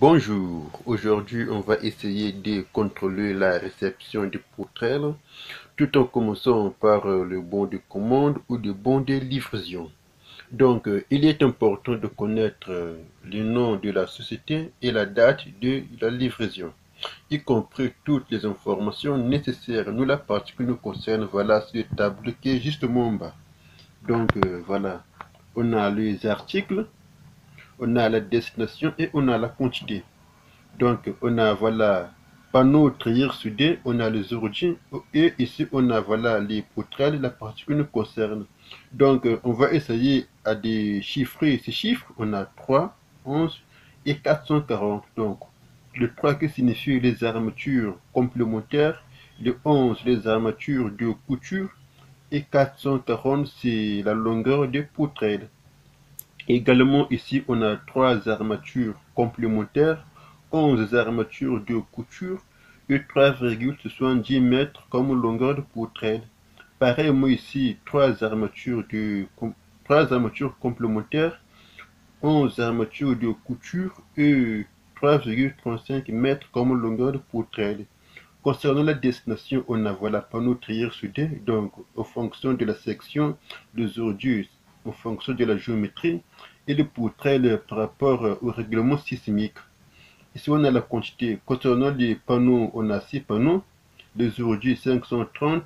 Bonjour, aujourd'hui on va essayer de contrôler la réception des poutrelles tout en commençant par le bon de commande ou le bon de livraison. Donc il est important de connaître le nom de la société et la date de la livraison, y compris toutes les informations nécessaires. Nous, la partie qui nous concerne, voilà, c'est le tableau qui est justement en bas. Donc voilà, on a les articles, on a la destination et on a la quantité. Donc, on a, voilà, panneau trier soudé, on a les origines, et ici, on a, voilà, les poutrelles, la partie qui nous concerne. Donc, on va essayer à déchiffrer ces chiffres. On a 3, 11 et 440. Donc, le 3 qui signifie les armatures complémentaires, le 11, les armatures de couture, et 440, c'est la longueur des poutrelles. Également ici, on a 3 armatures complémentaires, 11 armatures de couture et 3,70 mètres comme longueur de poutrelle. Pareillement ici, 3 armatures complémentaires, 11 armatures de couture et 3,35 mètres comme longueur de poutrelle. Concernant la destination, on a voilà panneau trier soudé, donc en fonction de la section, les ordures en fonction de la géométrie et les poutrelles par rapport au règlement sismique. Ici, on a la quantité. Concernant les panneaux, on a 6 panneaux, les ordures 530.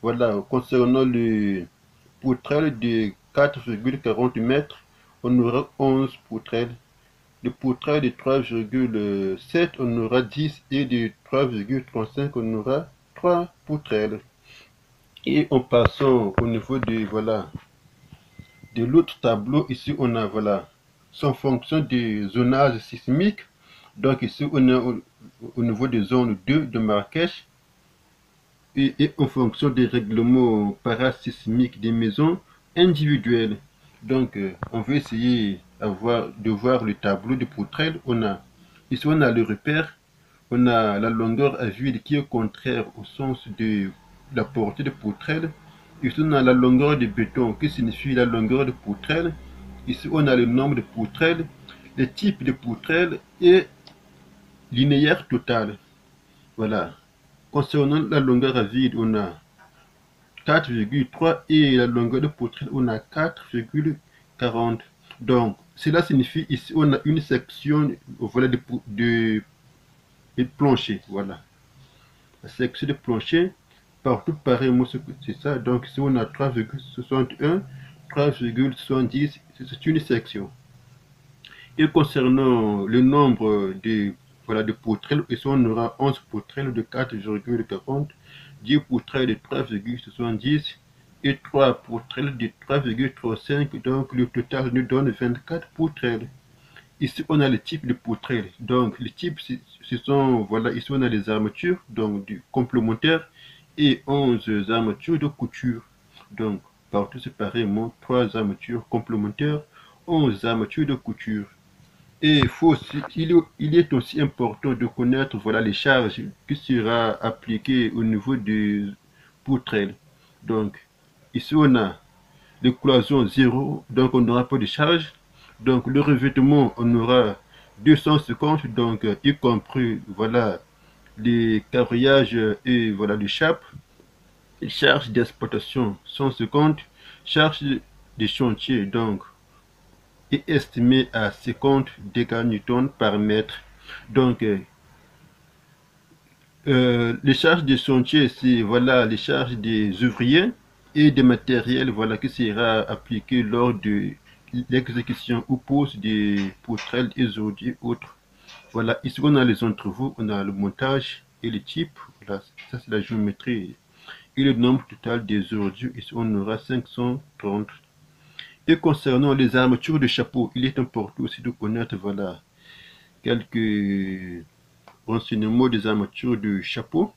Voilà, concernant les poutrelles de 4,40 mètres, on aura 11 poutrelles. De poutrelles de 3,7, on aura 10 et de 3,35, on aura 3 poutrelles. Et en passant au niveau de, voilà, de l'autre tableau, ici on a, voilà, sans fonction des zonages sismiques. Donc ici on est au niveau des zones 2 de Marrakech et en fonction des règlements parasismiques des maisons individuelles. Donc on va essayer de voir le tableau de poutrelles. Ici on a le repère, on a la longueur à vide qui est contraire au sens de la portée de poutrelle. Ici on a la longueur de béton qui signifie la longueur de poutrelle. Ici on a le nombre de poutrelles, le type de poutrelle et linéaire total. Voilà. Concernant la longueur à vide, on a 4,3 et la longueur de poutrelle, on a 4,40. Donc, cela signifie ici, on a une section voilà, de plancher. Voilà. La section de plancher, partout pareil, moi c'est ça. Donc, ici, on a 3,61, 3,70, c'est une section. Et concernant le nombre voilà, de poutrelles, ici on aura 11 poutrelles de 4,40, 10 poutrelles de 3,70 et 3 poutrelles de 3,35. Donc le total nous donne 24 poutrelles. Ici on a le type de poutrelles. Donc les types, ce sont, voilà, ici on a les armatures, donc du complémentaire et 11 armatures de couture. Donc partout c'est pareillement 3 armatures complémentaires, 11 armatures de couture. Et il est aussi important de connaître voilà, les charges qui sera appliquées au niveau des poutrelles. Donc, ici on a les cloisons 0, donc on n'aura pas de charge. Donc, le revêtement, on aura 250, donc y compris voilà, les carriages et voilà, les chapes. Charge d'exploitation 150, charge de chantier, donc est estimé à 50 décanewtons par mètre. Donc, les charges des chantiers, c'est voilà, les charges des ouvriers et des matériels voilà, qui sera appliqué lors de l'exécution ou pose des poutrelles et autres. Voilà, ici on a les entrevaux, on a le montage et le type. Voilà, ça c'est la géométrie. Et le nombre total des ordures, ici on aura 530. Et concernant les armatures de chapeau, il est important aussi de connaître voilà, quelques renseignements des armatures de chapeau.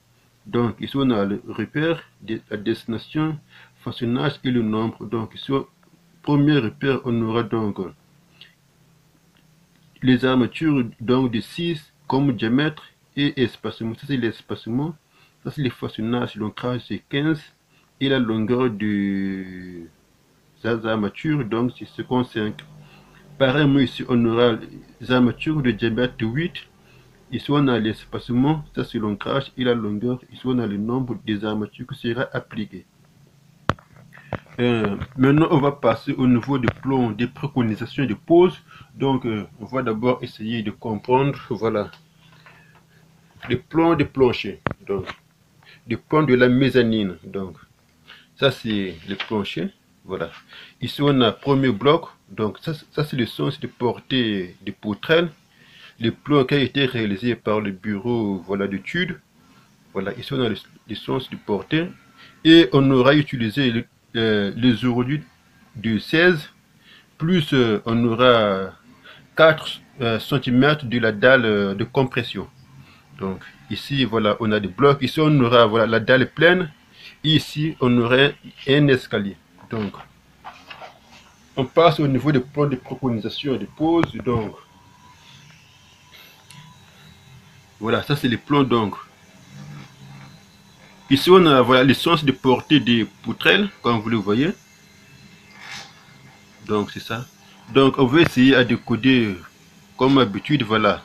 Donc ici on a le repère, la destination, façonnage et le nombre. Donc ici, premier repère, on aura donc les armatures donc de 6 comme diamètre et espacement. Ça c'est l'espacement. Ça c'est le façonnage. L'ancrage c'est 15 et la longueur de armatures donc c'est 55. Pareillement ici, on aura les armatures de diamètre 8. Ici, on a l'espacement, ça c'est l'ancrage et la longueur. Ici, on a le nombre des armatures qui sera appliqué. Maintenant, on va passer au niveau des plans, des préconisations et des poses. Donc, on va d'abord essayer de comprendre, voilà, les plans des planchers. Donc, les plans de la mezzanine. Donc, ça c'est le plancher. Voilà. Ici, on a premier bloc. Donc, ça c'est le sens de portée des poutrelles. Le plan qui a été réalisé par le bureau, voilà, d'études. Voilà, ici on a le sens de portée. Et on aura utilisé les aujourd'hui de 16, plus on aura 4 cm de la dalle de compression. Donc ici, voilà, on a des blocs. Ici, on aura, voilà, la dalle pleine. Ici, on aurait un escalier. Donc, on passe au niveau des plans de préconisation et de pose. Donc, voilà, ça c'est les plans. Donc, ici, on a, voilà, le sens de portée des poutrelles, comme vous le voyez. Donc, c'est ça. Donc, on va essayer à décoder, comme d'habitude, voilà,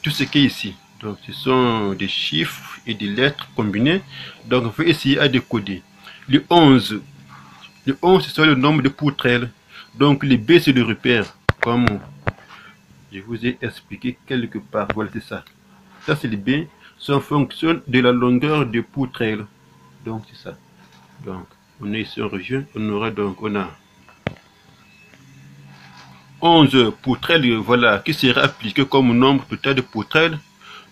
tout ce qui est ici. Donc, ce sont des chiffres et des lettres combinées. Donc, on va essayer à décoder. Le 11, c'est le nombre de poutrelles. Donc, le B, c'est le repère. Comme je vous ai expliqué quelque part. Voilà, c'est ça. Ça, c'est le B. C'est en fonction de la longueur de poutrelles. Donc, c'est ça. Donc, on est ici en région. On aura donc, on a 11 poutrelles, voilà, qui sera appliqué comme nombre total de poutrelles.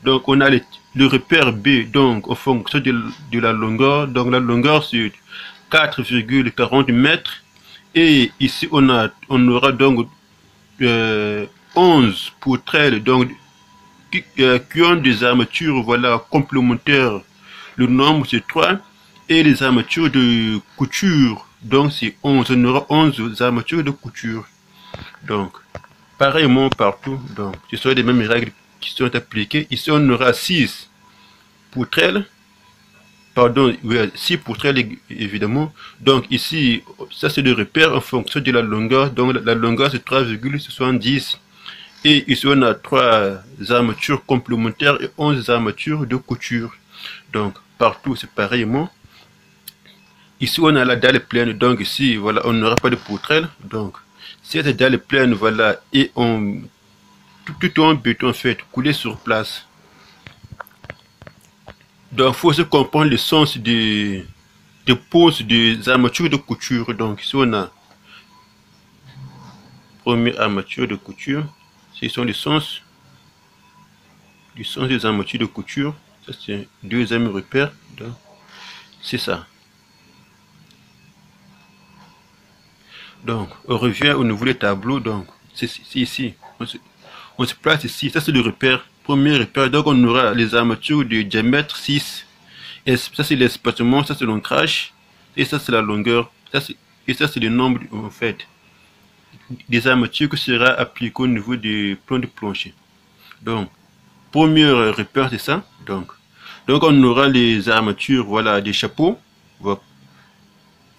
Donc, on a le repère B, donc, en fonction de la longueur. Donc, la longueur, c'est 4,40 mètres. Et ici, on aura donc 11 poutrelles, donc, qui ont des armatures, voilà, complémentaires. Le nombre, c'est 3. Et les armatures de couture, donc, c'est 11. On aura 11 armatures de couture. Donc, pareillement partout, donc, ce sont les mêmes règles qui sont appliquées. Ici, on aura 6 poutrelles. Pardon, oui, 6 poutrelles, évidemment. Donc, ici, ça, c'est le repère en fonction de la longueur. Donc, la longueur, c'est 3,70. Et ici, on a 3 armatures complémentaires et 11 armatures de couture. Donc, partout, c'est pareillement. Ici, on a la dalle pleine. Donc, ici, voilà, on n'aura pas de poutrelles. Donc, cette dalle pleine, voilà, et tout en béton fait, coulé sur place. Donc, il faut aussi comprendre le sens de pose des armatures de couture. Donc, ici, on a première armature de couture. Ce sont les sens des armatures de couture. Ça, c'est deuxième repère. C'est ça. Donc, on revient au niveau des tableaux. Donc, c'est ici. On se place ici. Ça, c'est le repère. Premier repère. Donc, on aura les armatures de diamètre 6. Et ça, c'est l'espacement. Ça, c'est l'ancrage. Et ça, c'est la longueur. Et ça, c'est le nombre, en fait, des armatures qui sera appliqué au niveau du plan de plancher. Donc, premier repère, c'est ça. Donc, on aura les armatures, voilà, des chapeaux. Voilà,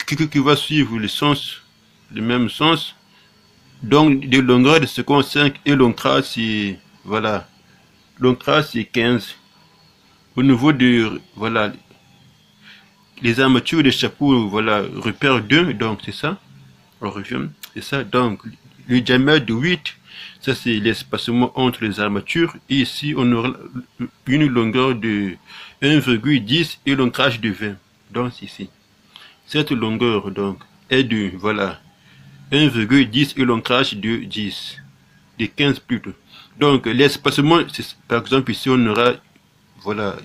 qui va suivre le même sens. Donc, de longueur de seconde 5 et l'ancrage, c'est, voilà, l'ancrage, c'est 15. Au niveau de, voilà, les armatures des chapeaux, voilà, repère 2, donc c'est ça. On revient, c'est ça. Donc, le diamètre de 8, ça c'est l'espacement entre les armatures. Et ici, on aura une longueur de 1,10 et l'ancrage de 20. Donc, c'est ici. Cette longueur, donc, est de, voilà, 1,10 et l'ancrage de 10. De 15 plutôt. Donc, l'espacement, par exemple, ici, on aura, voilà,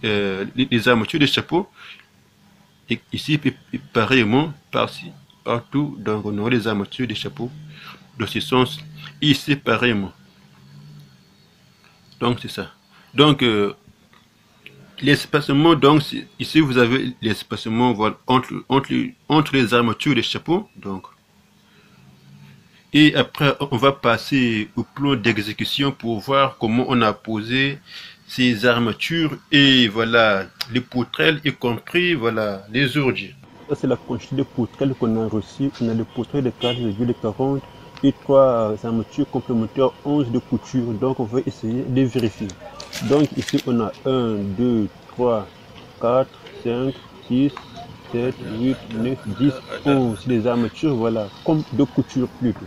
les armatures de chapeau. Et ici, pareillement, par-ci, partout, donc on aura les armatures des chapeaux dans ce sens. Ici, pareillement. Donc, c'est ça. Donc, l'espacement, donc, ici, vous avez l'espacement, voilà, entre les armatures des chapeaux. Donc, et après, on va passer au plan d'exécution pour voir comment on a posé ces armatures et voilà, les poutrelles, y compris, voilà, les ordures. Ça, c'est la quantité de poutrelles qu'on a reçue. On a le poutrelle de 4,40 et 3 armatures complémentaires 11 de couture. Donc, on va essayer de vérifier. Donc, ici, on a 1, 2, 3, 4, 5, 6, 7, 8, 9, 10, 11. Les armatures, voilà, comme de couture plutôt.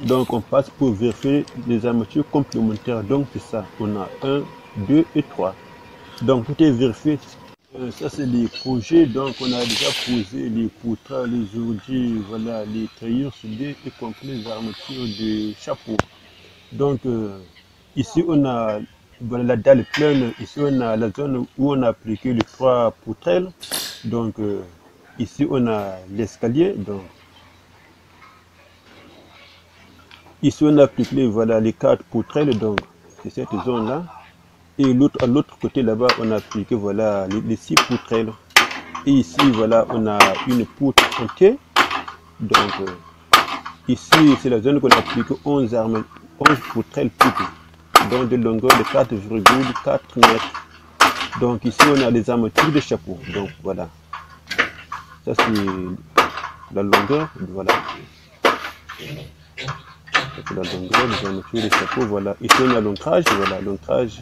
Donc, on passe pour vérifier les armatures complémentaires. Donc, c'est ça. On a 1, 2 et 3. Donc, tout est vérifié. Ça, c'est les projets. Donc, on a déjà posé les poutres, les ordi, voilà, les treillis soudés, y compris les armatures de chapeau. Donc, ici, on a voilà, la dalle pleine. Ici, on a la zone où on a appliqué les 3 poutrelles. Donc, ici, on a l'escalier. Donc, ici, on a appliqué voilà, les 4 poutrelles. Donc, c'est cette zone-là. Et à l'autre côté là-bas, on a appliqué voilà, les 6 poutrelles. Et ici, voilà, on a une poutre en T. Donc, ici, c'est la zone qu'on a appliqué 11 poutrelles plutôt. Donc, de longueur de 4,4 mètres. Donc, ici, on a les armatures de chapeau. Donc, voilà. Ça, c'est la longueur. Voilà. C'est la longueur des armatures de chapeau. Voilà. Ici, on a l'ancrage. Voilà, l'ancrage.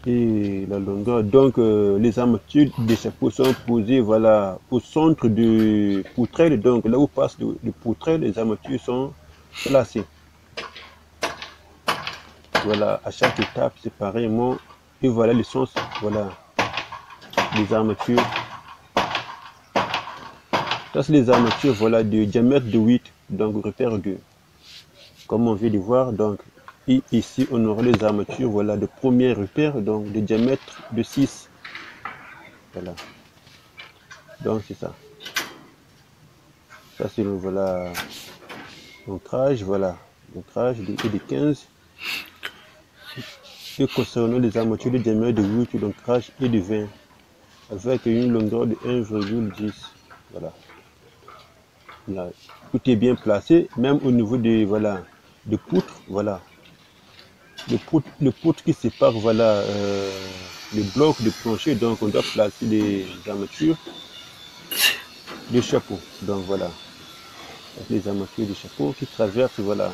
Et la longueur. Donc, les armatures des chapeaux sont posées voilà, au centre du poutrelle. Donc, là où passe le poutrelle, les armatures sont placées. Voilà, à chaque étape, séparément. Et voilà le sens, voilà, les armatures. Ça, c'est les armatures, voilà, de diamètre de 8, donc repère 2. Comme on vient de voir, donc, et ici, on aura les armatures, voilà, de premier repère, donc de diamètre de 6. Voilà. Donc, c'est ça. Ça, c'est le, voilà, l'ancrage, voilà, l'ancrage de 15. Et concernant les armatures de diamètre de 8, l'ancrage est de 20, avec une longueur de 1,10. Voilà. Là, tout est bien placé, même au niveau des voilà, de poutres, voilà. Le poutre qui sépare voilà, les blocs de plancher, donc on doit placer les armatures de chapeau. Donc voilà, les armatures de chapeau qui traversent, voilà.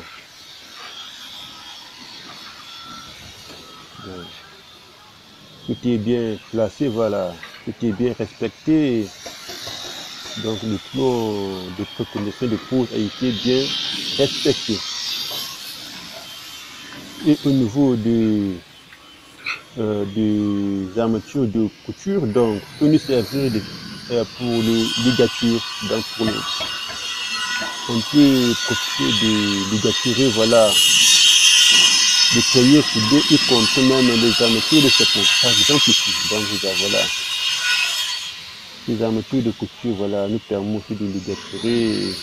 Donc, tout est bien placé, voilà, tout est bien respecté. Donc le plan de préconisation de pose a été bien respecté. Et au niveau des armatures de couture, donc peut nous servir pour les ligatures. Donc on peut profiter de ligaturer, voilà, les treillis soudés, y compris même les armatures de chapeau. Par exemple ici, donc voilà, les armatures de couture, voilà, nous permettent aussi de ligaturer.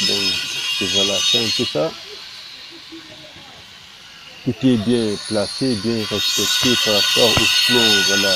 Donc voilà, c'est un peu ça. Tout est bien placé, bien respecté par rapport au plan, voilà.